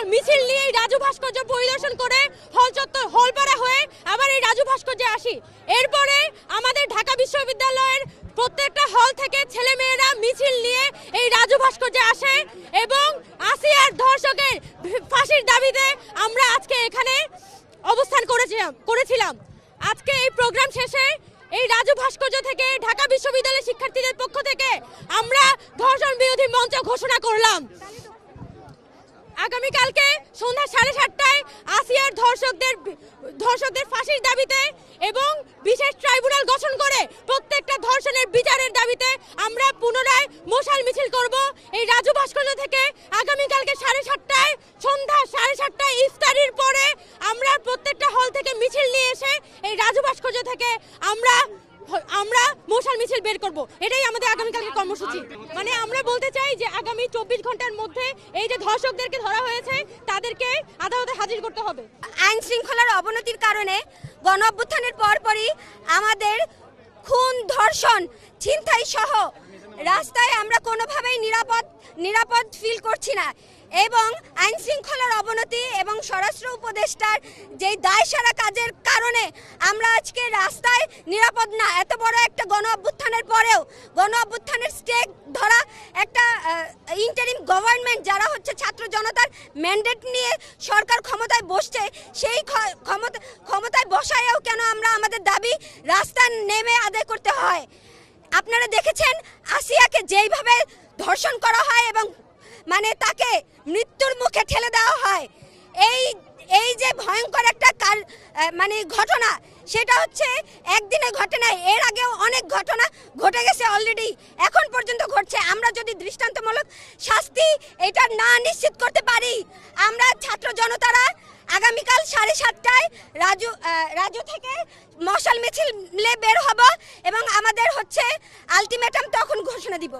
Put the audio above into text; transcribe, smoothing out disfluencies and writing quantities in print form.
দল মিছিল নিয়ে রাজু ভাস্কর্য পরিদর্শন করে হল চত্বর হলপাড়া হয়ে আবার এই রাজু ভাস্কর্যে আসি। এরপরে আমাদের ঢাকা বিশ্ববিদ্যালয়ের প্রত্যেকটা হল থেকে ছেলেমেয়েরা মিছিল নিয়ে এই রাজু ভাস্কর্যে আসে এবং আসিয়ার ধর্ষকের ফাঁসির দাবিতে আমরা আজকে এখানে অবস্থান করেছিলাম। আজকে এই প্রোগ্রাম শেষে এই রাজু ভাস্কর্য থেকে ঢাকা বিশ্ববিদ্যালয়ের শিক্ষার্থীদের পক্ষ থেকে আমরা ধর্ষণ বিরোধী মঞ্চ ঘোষণা করলাম। আগামীকালকে সন্ধ্যা 7:30টায় আসিয়ার ধর্ষকদের ফাঁসির দাবিতে এবং বিশেষ ট্রাইব্যুনাল গঠন করে প্রত্যেকটা ধর্ষণের বিচারের দাবিতে আমরা পুনরায় মশাল মিছিল করব এই রাজু ভাস্কর্য থেকে। আগামীকালকে 7:30টায় সন্ধ্যা 7:30টায় ইফতারির পরে আমরা প্রত্যেকটা হল থেকে মিছিল নিয়ে এসে এই রাজু ভাস্কর্য থেকে আমরা মশাল মিছিল বের করব। এটাই আমাদের আগামীকালকে কর্মসূচি। মানে আমরা বলতে চাই যে আগামী 24 ঘন্টার মধ্যে এই যে ধর্ষকদেরকে ধরা হয়েছে তাদেরকে আদালতে হাজির করতে হবে। আইন শৃঙ্খলার অবনতির কারণে গণ অভ্যুত্থানের পরপরই আমাদের খুন, ধর্ষণ, ছিনতাই সহ রাস্তায় আমরা কোনোভাবেই নিরাপদ ফিল করছি না এবং আইন শৃঙ্খলার অবনতি এবং স্বরাষ্ট্র উপদেষ্টার যে দায়সারা কাজের কারণে আমরা আজকে রাস্তায় নিরাপদ না। এত বড় একটা গণ অভ্যুত্থানের পরেও গণ অভ্যুত্থানের স্টেক ধরা একটা ইন্টারিম গভর্নমেন্ট যারা হচ্ছে ছাত্র জনতার ম্যান্ডেট নিয়ে সরকার ক্ষমতায় বসছে, সেই ক্ষমতায় বসায়ও কেন আমরা আমাদের দাবি রাস্তায় নেমে আদায় করতে হয়। আপনারা দেখেছেন আসিয়াকে যেইভাবে ধর্ষণ করা হয় এবং মানে তাকে মৃত্যুর মুখে ঠেলে দেওয়া হয়, এই যে ভয়ঙ্কর একটা মানে ঘটনা, সেটা হচ্ছে একদিনে ঘটে নাই, এর আগেও অনেক ঘটনা ঘটে গেছে অলরেডি, এখন পর্যন্ত ঘটছে। আমরা যদি দৃষ্টান্তমূলক শাস্তি এটা না নিশ্চিত করতে পারি, আমরা ছাত্র জনতারা আগামীকাল 7:30টায় রাজু থেকে মশাল মিছিলে বের হব এবং আমাদের হচ্ছে আলটিমেটাম তখন ঘোষণা দিব।